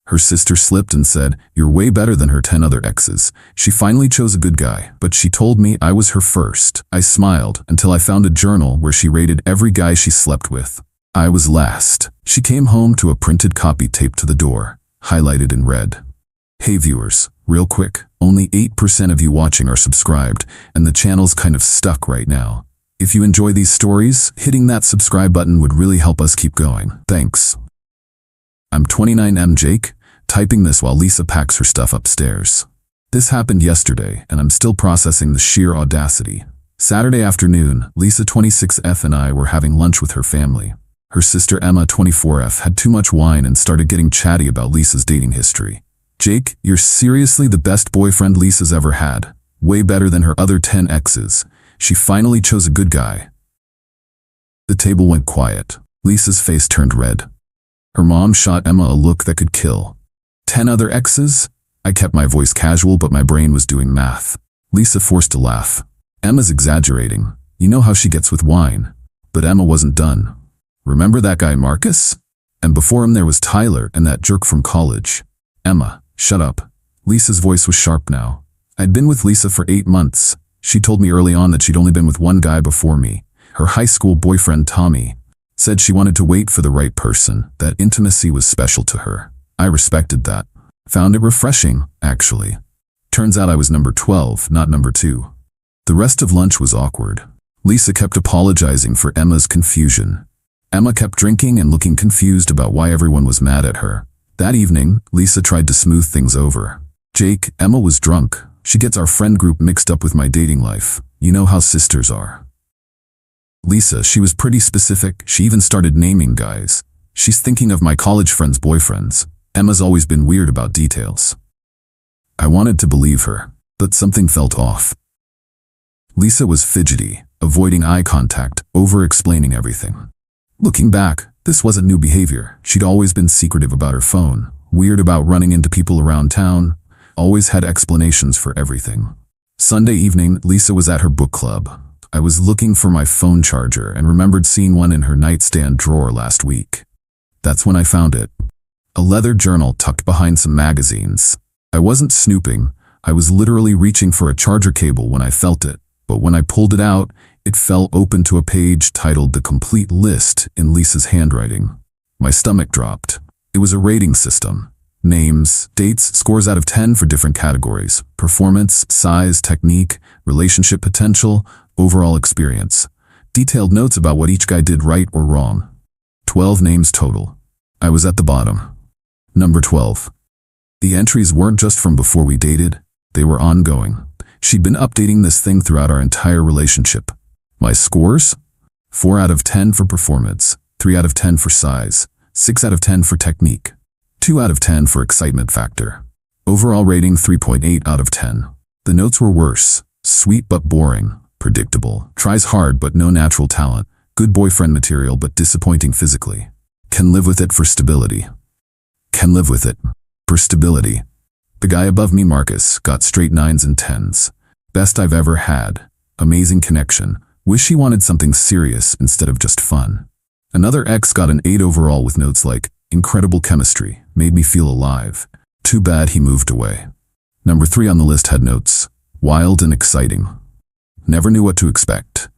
Her sister slipped and said, "You're way better than her 10 other exes." She finally chose a good guy, but she told me I was her first. I smiled until I found a journal where she rated every guy she slept with. I was last. She came home to a printed copy taped to the door, highlighted in red. Hey viewers, real quick, only 8% of you watching are subscribed, and the channel's kind of stuck right now. If you enjoy these stories, hitting that subscribe button would really help us keep going. Thanks. I'm 29M Jake, typing this while Lisa packs her stuff upstairs. This happened yesterday, and I'm still processing the sheer audacity. Saturday afternoon, Lisa 26F and I were having lunch with her family. Her sister Emma 24F had too much wine and started getting chatty about Lisa's dating history. "Jake, you're seriously the best boyfriend Lisa's ever had. Way better than her other 10 exes. She finally chose a good guy." The table went quiet. Lisa's face turned red. Her mom shot Emma a look that could kill. 10 other exes? I kept my voice casual, but my brain was doing math. Lisa forced a laugh. "Emma's exaggerating. You know how she gets with wine." But Emma wasn't done. "Remember that guy Marcus? And before him there was Tyler and that jerk from college." "Emma, shut up." Lisa's voice was sharp now. I'd been with Lisa for 8 months. She told me early on that she'd only been with one guy before me. Her high school boyfriend Tommy. Said she wanted to wait for the right person, that intimacy was special to her. I respected that. Found it refreshing, actually. Turns out I was number 12, not number 2. The rest of lunch was awkward. Lisa kept apologizing for Emma's confusion. Emma kept drinking and looking confused about why everyone was mad at her. That evening, Lisa tried to smooth things over. "Jake, Emma was drunk. She gets our friend group mixed up with my dating life. You know how sisters are." Lisa, she was pretty specific. She even started naming guys. "She's thinking of my college friends' boyfriends." Emma's always been weird about details. I wanted to believe her, but something felt off. Lisa was fidgety, avoiding eye contact, over-explaining everything. Looking back, this wasn't new behavior. She'd always been secretive about her phone, weird about running into people around town, always had explanations for everything. Sunday evening, Lisa was at her book club. I was looking for my phone charger and remembered seeing one in her nightstand drawer last week. That's when I found it. A leather journal tucked behind some magazines. I wasn't snooping. I was literally reaching for a charger cable when I felt it, but when I pulled it out, it fell open to a page titled "The Complete List" in Lisa's handwriting. My stomach dropped. It was a rating system. Names, dates, scores out of 10 for different categories: performance, size, technique, relationship potential, overall experience. Detailed notes about what each guy did right or wrong. 12 names total. I was at the bottom. Number 12. The entries weren't just from before we dated, they were ongoing. She'd been updating this thing throughout our entire relationship. My scores? 4 out of 10 for performance, 3 out of 10 for size, 6 out of 10 for technique, 2 out of 10 for excitement factor. Overall rating 3.8 out of 10. The notes were worse. Sweet but boring. Predictable. Tries hard but no natural talent. Good boyfriend material but disappointing physically. Can live with it for stability. Can live with it for stability. The guy above me, Marcus, got straight 9s and 10s. Best I've ever had. Amazing connection. Wish he wanted something serious instead of just fun. Another ex got an 8 overall with notes like, "Incredible chemistry, made me feel alive. Too bad he moved away." Number 3 on the list had notes, "Wild and exciting. Never knew what to expect."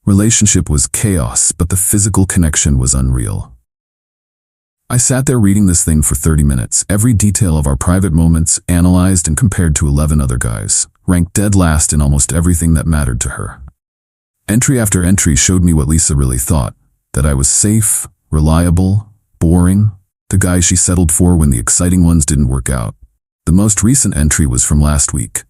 Relationship was chaos, but the physical connection was unreal. I sat there reading this thing for 30 minutes, every detail of our private moments analyzed and compared to 11 other guys, ranked dead last in almost everything that mattered to her. Entry after entry showed me what Lisa really thought, that I was safe, reliable, boring, the guy she settled for when the exciting ones didn't work out. The most recent entry was from last week,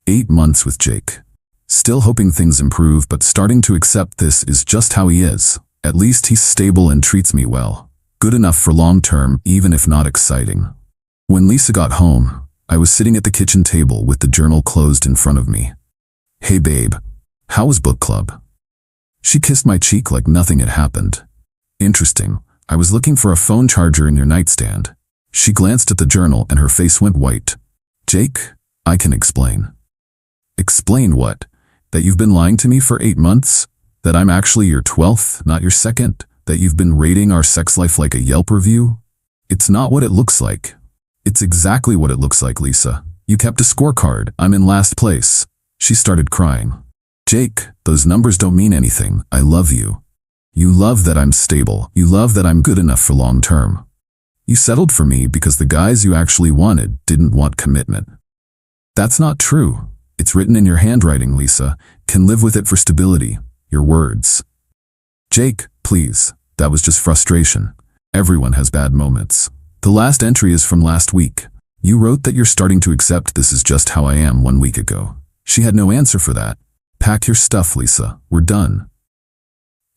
8 months with Jake. Still hoping things improve, but starting to accept this is just how he is. At least he's stable and treats me well. Good enough for long term, even if not exciting. When Lisa got home, I was sitting at the kitchen table with the journal closed in front of me. "Hey babe, how was book club?" She kissed my cheek like nothing had happened. "Interesting, I was looking for a phone charger in your nightstand." She glanced at the journal and her face went white. "Jake, I can explain." "Explain what? That you've been lying to me for 8 months? That I'm actually your 12th, not your second? That you've been rating our sex life like a Yelp review? It's not what it looks like." It's exactly what it looks like, Lisa. You kept a scorecard. I'm in last place. She started crying. Jake, those numbers don't mean anything. I love you. You love that I'm stable. You love that I'm good enough for long term. You settled for me because the guys you actually wanted didn't want commitment. That's not true. It's written in your handwriting, Lisa. Can live with it for stability. Your words. Jake, please. That was just frustration. Everyone has bad moments. The last entry is from last week. You wrote that you're starting to accept this is just how I am 1 week ago. She had no answer for that. Pack your stuff, Lisa. We're done.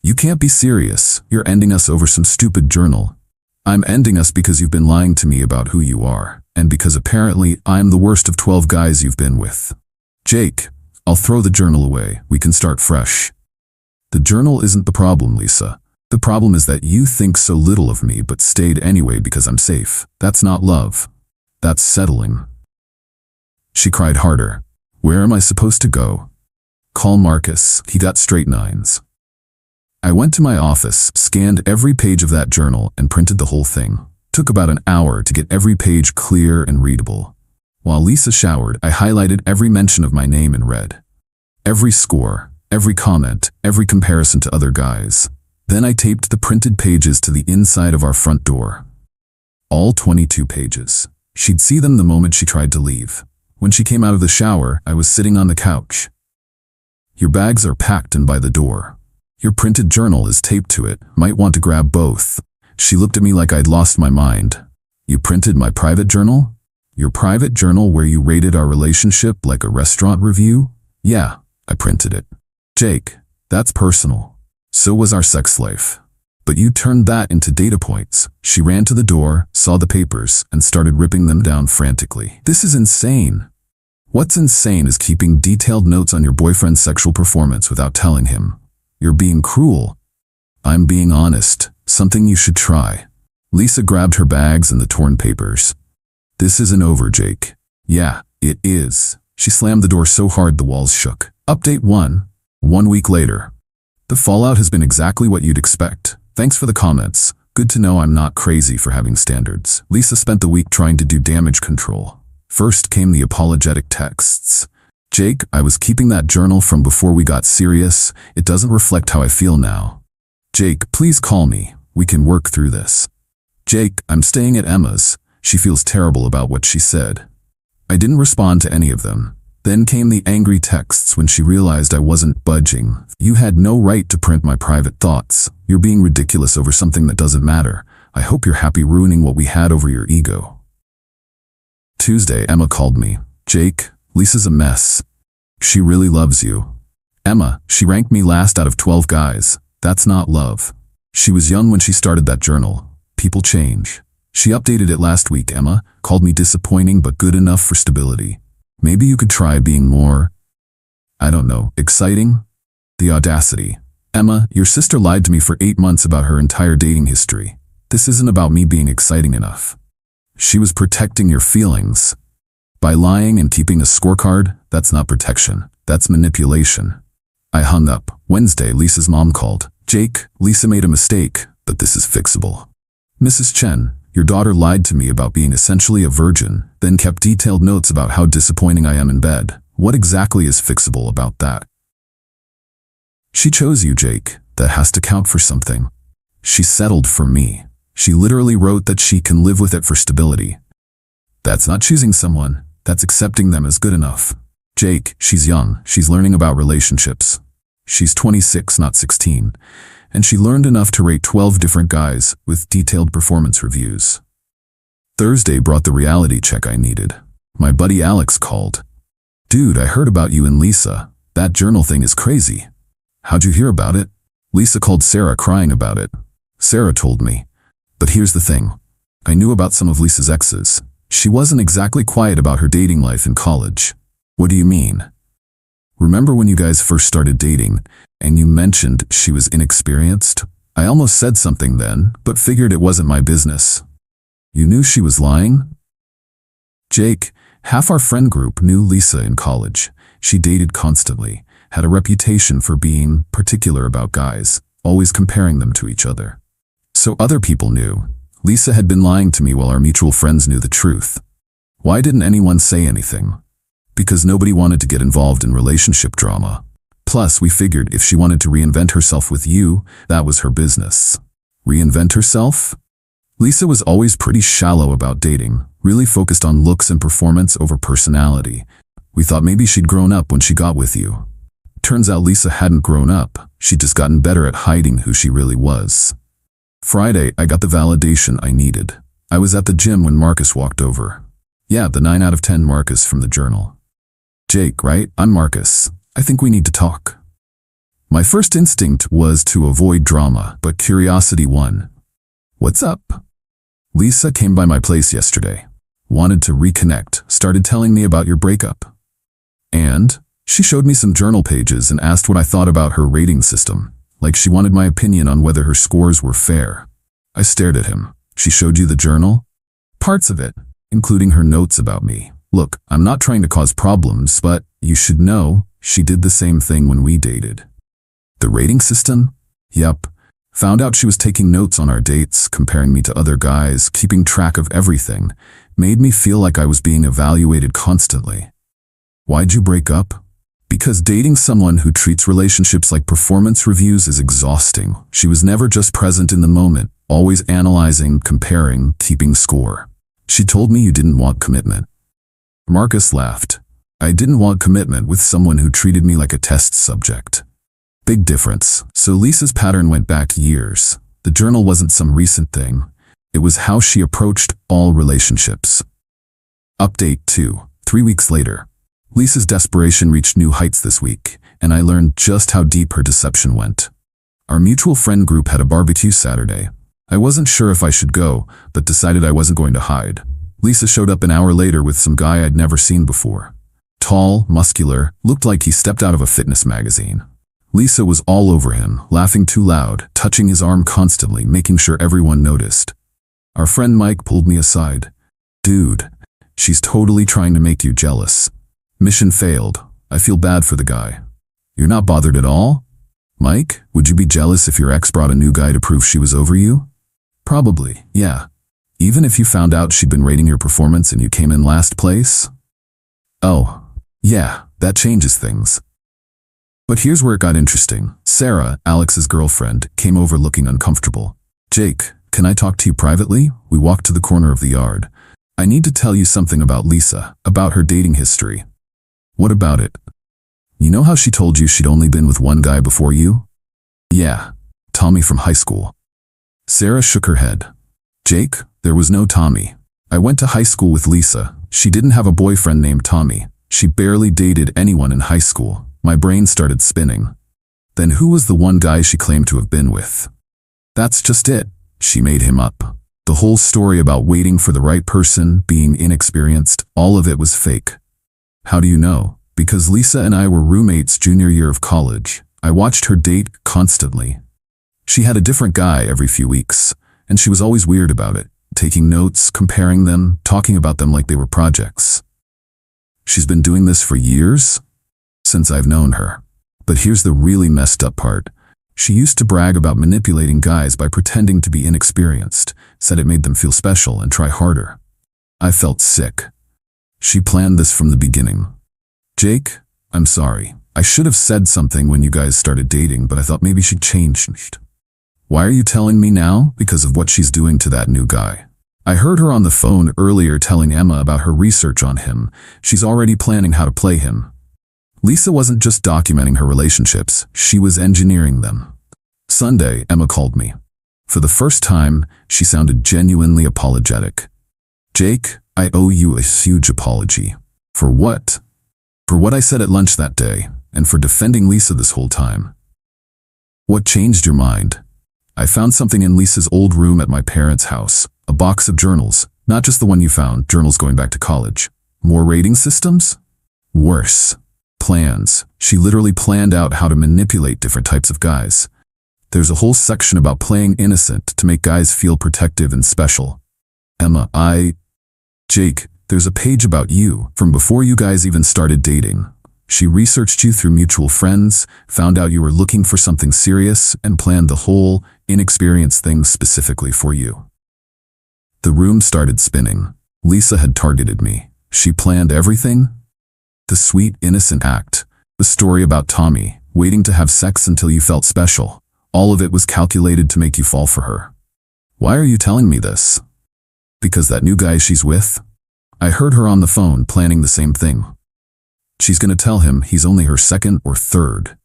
You can't be serious. You're ending us over some stupid journal. I'm ending us because you've been lying to me about who you are, and because apparently I'm the worst of 12 guys you've been with. Jake, I'll throw the journal away. We can start fresh. The journal isn't the problem, Lisa. The problem is that you think so little of me but stayed anyway because I'm safe. That's not love. That's settling. She cried harder. Where am I supposed to go? Call Marcus. He got straight 9s. I went to my office, scanned every page of that journal, and printed the whole thing. Took about an hour to get every page clear and readable. While Lisa showered, I highlighted every mention of my name in red. Every score, every comment, every comparison to other guys. Then I taped the printed pages to the inside of our front door. All 22 pages. She'd see them the moment she tried to leave. When she came out of the shower, I was sitting on the couch. Your bags are packed and by the door. Your printed journal is taped to it. Might want to grab both. She looked at me like I'd lost my mind. You printed my private journal? Your private journal where you rated our relationship like a restaurant review? Yeah, I printed it. Jake, that's personal. So was our sex life. But you turned that into data points. She ran to the door, saw the papers, and started ripping them down frantically. This is insane. What's insane is keeping detailed notes on your boyfriend's sexual performance without telling him. You're being cruel. I'm being honest. Something you should try. Lisa grabbed her bags and the torn papers. This isn't over, Jake. Yeah, it is. She slammed the door so hard the walls shook. Update 1. 1 week later. The fallout has been exactly what you'd expect. Thanks for the comments. Good to know I'm not crazy for having standards. Lisa spent the week trying to do damage control. First came the apologetic texts. Jake, I was keeping that journal from before we got serious. It doesn't reflect how I feel now. Jake, please call me. We can work through this. Jake, I'm staying at Emma's. She feels terrible about what she said. I didn't respond to any of them. Then came the angry texts when she realized I wasn't budging. You had no right to print my private thoughts. You're being ridiculous over something that doesn't matter. I hope you're happy ruining what we had over your ego. Tuesday, Emma called me. Jake, Lisa's a mess. She really loves you. Emma, she ranked me last out of 12 guys. That's not love. She was young when she started that journal. People change. She updated it last week, Emma. Called me disappointing but good enough for stability. Maybe you could try being more, I don't know, exciting? The audacity. Emma, your sister lied to me for 8 months about her entire dating history. This isn't about me being exciting enough. She was protecting your feelings. By lying and keeping a scorecard, that's not protection. That's manipulation. I hung up. Wednesday, Lisa's mom called. Jake, Lisa made a mistake, but this is fixable. Mrs. Chen, your daughter lied to me about being essentially a virgin, then kept detailed notes about how disappointing I am in bed. What exactly is fixable about that? She chose you, Jake. That has to count for something. She settled for me. She literally wrote that she can live with it for stability. That's not choosing someone. That's accepting them as good enough. Jake, she's young. She's learning about relationships. She's 26, not 16. And she learned enough to rate 12 different guys with detailed performance reviews. Thursday brought the reality check I needed. My buddy Alex called. Dude, I heard about you and Lisa. That journal thing is crazy. How'd you hear about it? Lisa called Sarah crying about it. Sarah told me. But here's the thing. I knew about some of Lisa's exes. She wasn't exactly quiet about her dating life in college. What do you mean? Remember when you guys first started dating, and you mentioned she was inexperienced? I almost said something then, but figured it wasn't my business. You knew she was lying? Jake, half our friend group knew Lisa in college. She dated constantly, had a reputation for being particular about guys, always comparing them to each other. So other people knew. Lisa had been lying to me while our mutual friends knew the truth. Why didn't anyone say anything? Because nobody wanted to get involved in relationship drama. Plus, we figured if she wanted to reinvent herself with you, that was her business. Reinvent herself? Lisa was always pretty shallow about dating, really focused on looks and performance over personality. We thought maybe she'd grown up when she got with you. Turns out Lisa hadn't grown up, she'd just gotten better at hiding who she really was. Friday, I got the validation I needed. I was at the gym when Marcus walked over. Yeah, the 9 out of 10 Marcus from the journal. Jake, right? I'm Marcus. I think we need to talk. My first instinct was to avoid drama, but curiosity won. What's up? Lisa came by my place yesterday. Wanted to reconnect, started telling me about your breakup. And she showed me some journal pages and asked what I thought about her rating system, like she wanted my opinion on whether her scores were fair. I stared at him. She showed you the journal? Parts of it, including her notes about me. Look, I'm not trying to cause problems, but you should know she did the same thing when we dated. The rating system? Yep. Found out she was taking notes on our dates, comparing me to other guys, keeping track of everything. Made me feel like I was being evaluated constantly. Why'd you break up? Because dating someone who treats relationships like performance reviews is exhausting. She was never just present in the moment, always analyzing, comparing, keeping score. She told me you didn't want commitment. Marcus laughed. I didn't want commitment with someone who treated me like a test subject. Big difference. So Lisa's pattern went back years. The journal wasn't some recent thing. It was how she approached all relationships. Update 2. 3 weeks later. Lisa's desperation reached new heights this week, and I learned just how deep her deception went. Our mutual friend group had a barbecue Saturday. I wasn't sure if I should go, but decided I wasn't going to hide. Lisa showed up an hour later with some guy I'd never seen before. Tall, muscular, looked like he stepped out of a fitness magazine. Lisa was all over him, laughing too loud, touching his arm constantly, making sure everyone noticed. Our friend Mike pulled me aside. Dude, she's totally trying to make you jealous. Mission failed. I feel bad for the guy. You're not bothered at all? Mike, would you be jealous if your ex brought a new guy to prove she was over you? Probably, yeah. Even if you found out she'd been rating your performance and you came in last place? Oh, yeah, that changes things. But here's where it got interesting. Sarah, Alex's girlfriend, came over looking uncomfortable. Jake, can I talk to you privately? We walked to the corner of the yard. I need to tell you something about Lisa, about her dating history. What about it? You know how she told you she'd only been with one guy before you? Yeah, Tommy from high school. Sarah shook her head. Jake, there was no Tommy. I went to high school with Lisa. She didn't have a boyfriend named Tommy. She barely dated anyone in high school. My brain started spinning. Then who was the one guy she claimed to have been with? That's just it. She made him up. The whole story about waiting for the right person, being inexperienced, all of it was fake. How do you know? Because Lisa and I were roommates junior year of college. I watched her date constantly. She had a different guy every few weeks, and she was always weird about it, taking notes, comparing them, talking about them like they were projects. She's been doing this for years? Since I've known her. But here's the really messed up part. She used to brag about manipulating guys by pretending to be inexperienced, said it made them feel special and try harder. I felt sick. She planned this from the beginning. Jake, I'm sorry. I should have said something when you guys started dating, but I thought maybe she'd changed. Why are you telling me now? Because of what she's doing to that new guy. I heard her on the phone earlier telling Emma about her research on him. She's already planning how to play him. Lisa wasn't just documenting her relationships, she was engineering them. Sunday, Emma called me. For the first time, she sounded genuinely apologetic. Jake, I owe you a huge apology. For what? For what I said at lunch that day, and for defending Lisa this whole time. What changed your mind? I found something in Lisa's old room at my parents' house, a box of journals, not just the one you found, journals going back to college. More rating systems? Worse. Plans. She literally planned out how to manipulate different types of guys. There's a whole section about playing innocent to make guys feel protective and special. Emma, Jake, there's a page about you, from before you guys even started dating. She researched you through mutual friends, found out you were looking for something serious, and planned the whole, inexperienced thing specifically for you. The room started spinning. Lisa had targeted me. She planned everything? The sweet, innocent act. The story about Tommy, waiting to have sex until you felt special. All of it was calculated to make you fall for her. Why are you telling me this? Because that new guy she's with? I heard her on the phone planning the same thing. She's gonna tell him he's only her second or third.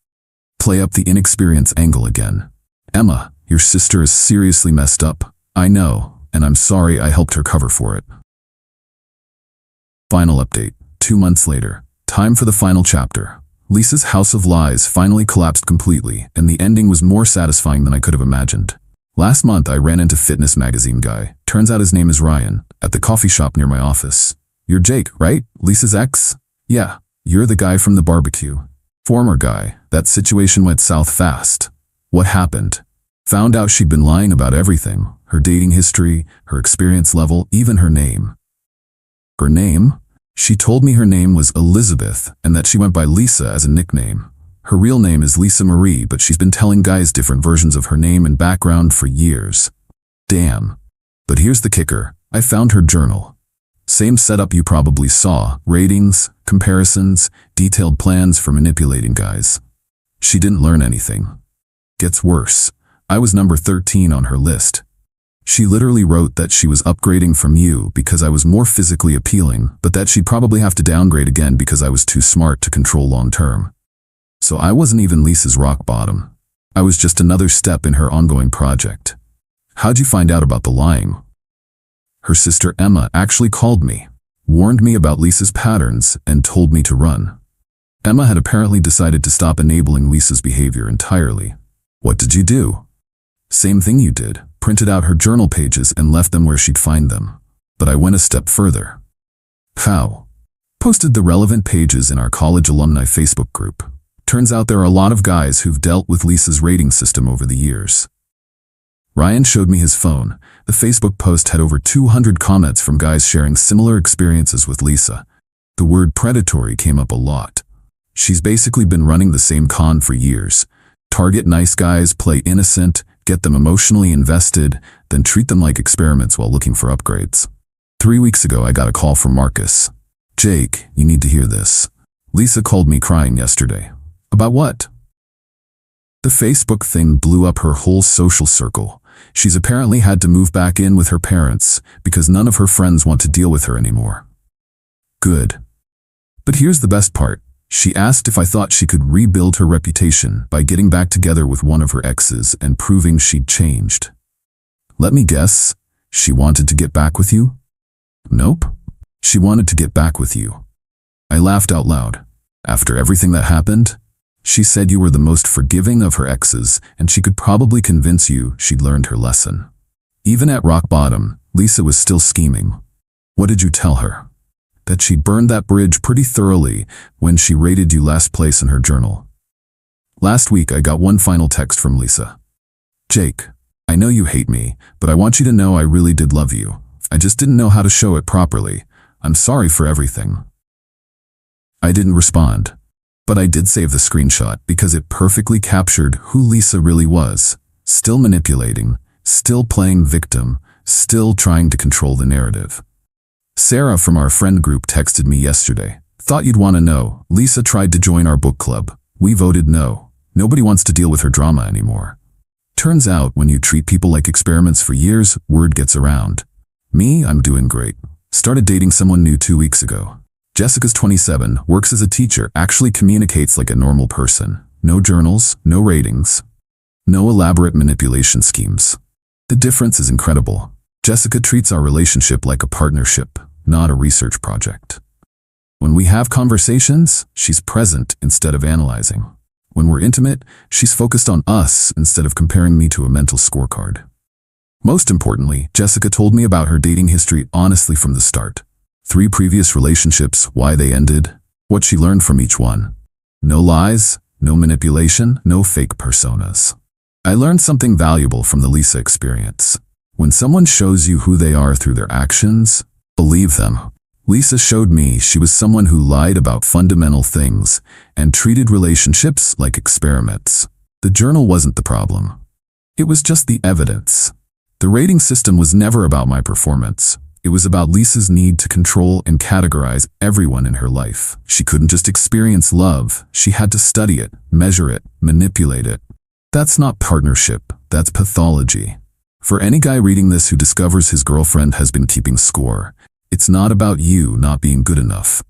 Play up the inexperience angle again. Emma, your sister is seriously messed up. I know, and I'm sorry I helped her cover for it. Final update. 2 months later. Time for the final chapter. Lisa's house of lies finally collapsed completely, and the ending was more satisfying than I could have imagined. Last month I ran into fitness magazine guy. Turns out his name is Ryan, at the coffee shop near my office. You're Jake, right? Lisa's ex? Yeah, you're the guy from the barbecue. Former guy. That situation went south fast. What happened? Found out she'd been lying about everything. Her dating history, her experience level, even her name. Her name? She told me her name was Elizabeth and that she went by Lisa as a nickname. Her real name is Lisa Marie, but she's been telling guys different versions of her name and background for years. Damn. But here's the kicker. I found her journal. Same setup you probably saw. Ratings, comparisons, detailed plans for manipulating guys. She didn't learn anything. Gets worse. I was number 13 on her list. She literally wrote that she was upgrading from you because I was more physically appealing, but that she'd probably have to downgrade again because I was too smart to control long term. So I wasn't even Lisa's rock bottom. I was just another step in her ongoing project. How'd you find out about the lying? Her sister Emma actually called me, warned me about Lisa's patterns, and told me to run. Emma had apparently decided to stop enabling Lisa's behavior entirely. What did you do? Same thing you did. Printed out her journal pages and left them where she'd find them. But I went a step further. How? Posted the relevant pages in our college alumni Facebook group. Turns out there are a lot of guys who've dealt with Lisa's rating system over the years. Ryan showed me his phone. The Facebook post had over 200 comments from guys sharing similar experiences with Lisa. The word predatory came up a lot. She's basically been running the same con for years. Target nice guys, play innocent, get them emotionally invested, then treat them like experiments while looking for upgrades. 3 weeks ago I got a call from Marcus. Jake, you need to hear this. Lisa called me crying yesterday. About what? The Facebook thing blew up her whole social circle. She's apparently had to move back in with her parents because none of her friends want to deal with her anymore. Good. But here's the best part. She asked if I thought she could rebuild her reputation by getting back together with one of her exes and proving she'd changed. Let me guess, she wanted to get back with you? Nope. She wanted to get back with you. I laughed out loud. After everything that happened, she said you were the most forgiving of her exes and she could probably convince you she'd learned her lesson. Even at rock bottom, Lisa was still scheming. What did you tell her? That she'd burned that bridge pretty thoroughly when she rated you last place in her journal. Last week I got one final text from Lisa. Jake, I know you hate me, but I want you to know I really did love you. I just didn't know how to show it properly. I'm sorry for everything. I didn't respond, but I did save the screenshot because it perfectly captured who Lisa really was. Still manipulating, still playing victim, still trying to control the narrative. Sarah from our friend group texted me yesterday. Thought you'd want to know. Lisa tried to join our book club. We voted no. Nobody wants to deal with her drama anymore. Turns out when you treat people like experiments for years, word gets around. Me, I'm doing great. Started dating someone new 2 weeks ago. Jessica's 27, works as a teacher, actually communicates like a normal person. No journals, no ratings, no elaborate manipulation schemes. The difference is incredible. Jessica treats our relationship like a partnership, not a research project. When we have conversations, she's present instead of analyzing. When we're intimate, she's focused on us instead of comparing me to a mental scorecard. Most importantly, Jessica told me about her dating history honestly from the start. 3 previous relationships, why they ended, what she learned from each one. No lies, no manipulation, no fake personas. I learned something valuable from the Lisa experience. When someone shows you who they are through their actions, believe them. Lisa showed me she was someone who lied about fundamental things and treated relationships like experiments. The journal wasn't the problem. It was just the evidence. The rating system was never about my performance. It was about Lisa's need to control and categorize everyone in her life. She couldn't just experience love. She had to study it, measure it, manipulate it. That's not partnership. That's pathology. For any guy reading this who discovers his girlfriend has been keeping score, it's not about you not being good enough.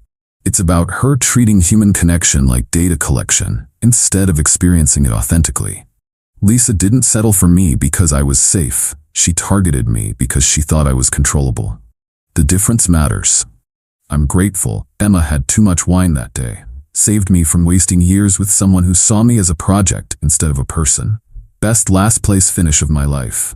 It's about her treating human connection like data collection instead of experiencing it authentically. Lisa didn't settle for me because I was safe. She targeted me because she thought I was controllable. The difference matters. I'm grateful Emma had too much wine that day. Saved me from wasting years with someone who saw me as a project instead of a person. Best last place finish of my life.